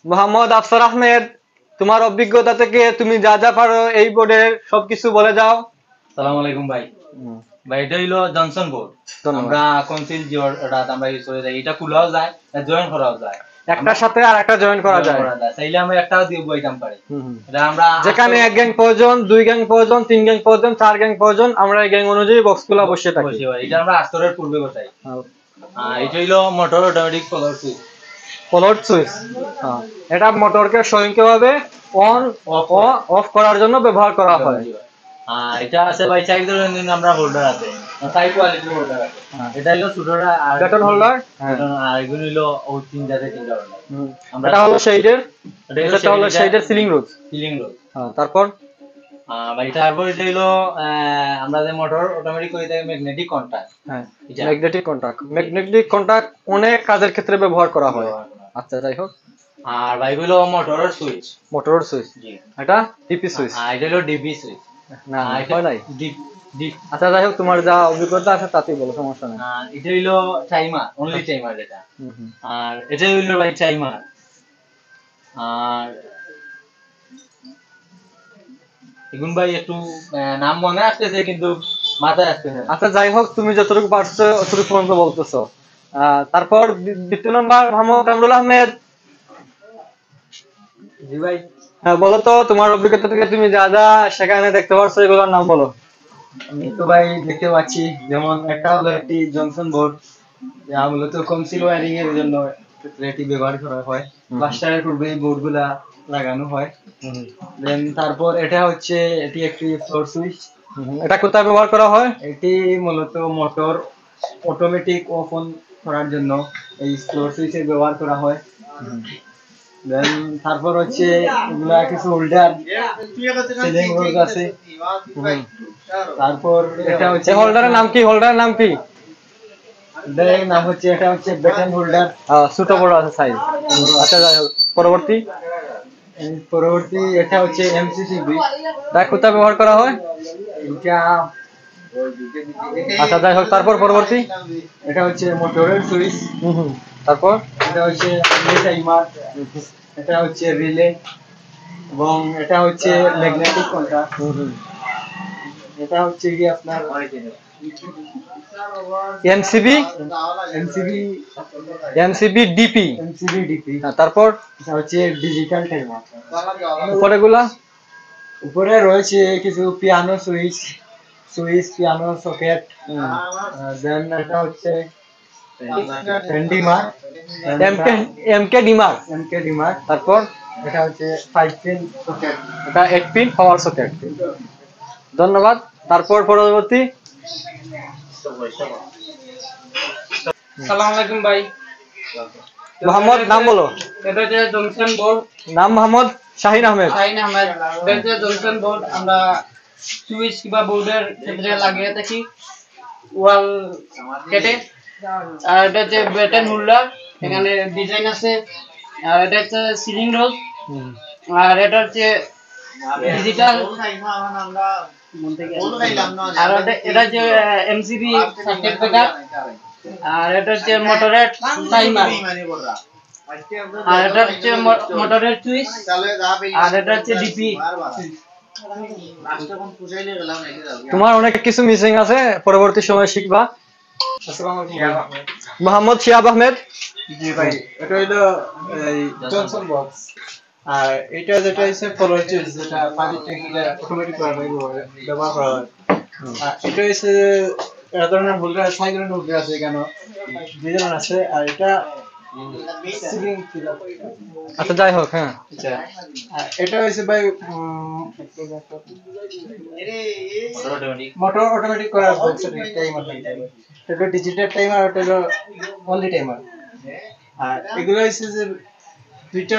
মোহাম্মদ আফসার আহমেদ, তোমার অভিজ্ঞতা থেকে তুমি যা যা পারো এই বোর্ডের সবকিছু বলে যাও। আসসালামু আলাইকুম ভাই। ভাই এটা হইলো জনসন বোর্ড। আমরা কনসিল জিওটা আমরা ইউজ করে যাই। এটা খোলাও যায়, জয়েন করাও যায়। একটার সাথে আর একটা জয়েন করা যায়। চাইলে আমরা একটাও দিয়ে বইতাম পারি। এটা আমরা যেখানে এক গ্যাং প্রয়োজন, দুই গ্যাং প্রয়োজন, তিন গ্যাং প্রয়োজন, চার গ্যাং প্রয়োজন, আমরা এই গ্যাং অনুযায়ী বক্সগুলো বসিয়ে থাকি। এটা আমরা আস্তরের পূর্বে বসাই। এটা হইলো মোটর অটোমেটিক কলার সুইচ। Followed switch. এটা মোটরকে স্বয়ংক্রিয়ভাবে অন অফ করার জন্য ব্যবহার করা হয়। এটা আছে ভাই চার ধরনের আমরা হোল্ডার আছে, হাই কোয়ালিটির হোল্ডার আছে। এটা হলো ছোটরা ব্যাটন হোল্ডার, আর এগুলো হলো ও তিন জাতের তিনটা হোল্ডার। এটা হলো শেডের, এটা হলো শেডের সিলিং রোড। তারপর ভাই তারপর এটা হলো আমরা যে মোটর অটোমেটিক করে থাকি ম্যাগনেটিক কন্টাক্ট। ম্যাগনেটিক কন্টাক্ট অনেক কাজের ক্ষেত্রে ব্যবহার করা হয়। আচ্ছা যাই হোক। আর ভাই হলো মোটরের সুইচ। মোটরের সুইচ, এটা ডিপি সুইচ। এটা হলো ডিপি সুইচ। না হয় নাই আচ্ছা যাই হোক, তোমার যা অভিজ্ঞতা আছে তাতেই বলো, সমস্যা নেই। এটা হইলো টাইমার, অনলি টাইমার এটা। আর এটা হইলো ভাই টাইমার। আর এখন ভাই একটু নাম মনে আসতেছে কিন্তু মাথায় আসতেছে। আচ্ছা যাই হোক, তুমি যতটুকু পারছো অতটুকু পর্যন্ত বলতেছো। তারপর দ্বিতীয় নম্বর মোহাম্মদ কামরুল আহমেদ। জি ভাই। হ্যাঁ বলো তো, তোমার অভিজ্ঞতা থেকে তুমি যা যা সেখানে দেখতে পারছো এগুলোর নাম বলো। আমি তো ভাই দেখতে পাচ্ছি, যেমন একটা হলো একটি জনসন বোর্ড, যা মূলত কনসিল ওয়্যারিং এর জন্য এটি ব্যবহার করা হয়। প্লাস্টারের পূর্বে এই বোর্ড গুলা লাগানো হয়। দেন তারপর এটা হচ্ছে এটি একটি ফ্লোর সুইচ। এটা কোথায় ব্যবহার করা হয়? এটি মূলত মোটর অটোমেটিক অফ অন করার জন্য এই ফ্লোর সুইচের ব্যবহার করা হয়। দেন তারপর হচ্ছে এগুলা কিছু হোল্ডার, সিলিং হোল্ডার আছে। তারপর এটা হচ্ছে হোল্ডারের নাম কি? হোল্ডারের নাম কি? এর নাম হচ্ছে, এটা হচ্ছে ব্যাটন হোল্ডার। ছোট বড় আছে সাইজ। আচ্ছা যাই হোক, পরবর্তী এটা হচ্ছে এমসিসিবি। এটা কোথায় ব্যবহার করা হয়? এটা আচ্ছা যাই হোক, তারপর পরবর্তী এটা হচ্ছে মোটরের সুইচ। তারপর এটা হচ্ছে টাইমার, এটা হচ্ছে রিলে, এবং এটা হচ্ছে ম্যাগনেটিক কন্ট্যাক্ট। এটা হচ্ছে কি আপনার এমসিবি ডিপি। তারপর এটা হচ্ছে ডিজিটাল টাইমার। উপরেগুলা উপরে রয়েছে কিছু পিয়ানো সুইচ, পিয়ানো সকেট। দেন এটা হচ্ছে ডিমার, এমকে ডিমার। তারপর এটা হচ্ছে 5 পিন সকেট, এটা 8 পিন পাওয়ার সকেট। ধন্যবাদ। তারপর পরবর্তী। আসসালামু আলাইকুম ভাই। মোহাম্মদ, নাম বলো। এটা হচ্ছে জনসন বোর্ড। নাম মোহাম্মদ শাহিন আহমেদ। এটা হচ্ছে জনসন বোর্ড। আমরা সুইচ কিংবা বোর্ডের ক্ষেত্রে লাগিয়ে থাকি ওয়াল কেটে। আর এটা হচ্ছে ব্যাটন হোল্ডার, এখানে ডিজাইন আছে। আর এটা হচ্ছে সিলিং রোড। আর এটা হচ্ছে ডিজিটাল। আর এটা হচ্ছে এমসিবি সার্কিট ব্রেকার। আর এটা হচ্ছে মোটরের টাইমার। আর এটা হচ্ছে মোটরের সুইচ। আর এটা হচ্ছে ডিপি। তোমার অনেক কিছু মিসিং আছে, পরবর্তী সময় শিখবা। মোহাম্মদ শিহাব আহমেদ। জি ভাই, এটা হলো এই জনসন বক্স। আর এটা যেটা হচ্ছে ফ্লোর সুইচ, যেটা পানির ট্যাঙ্কিতে অটোমেটিক ব্যবহার করা হয়। আর এটা হচ্ছে এক ধরনের হোল্ডার, 6 ধরনের হোল্ডার আছে, এখানে 2 ধরনের আছে। আর এটা আচ্ছা যাই হোক, হ্যাঁ এটা হচ্ছে ভাই মোটর অটোমেটিক করার বক্স। এটা ডিজিটাল টাইমার, এটা হলো অনলি টাইমার। আর এগুলো হচ্ছে যে দুইটা।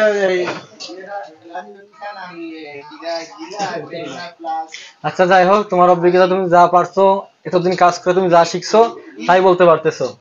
আচ্ছা যাই হোক, তোমার অভিজ্ঞতা, তুমি যা পারছো এতদিন কাজ করে তুমি যা শিখছো তাই বলতে পারতেছো।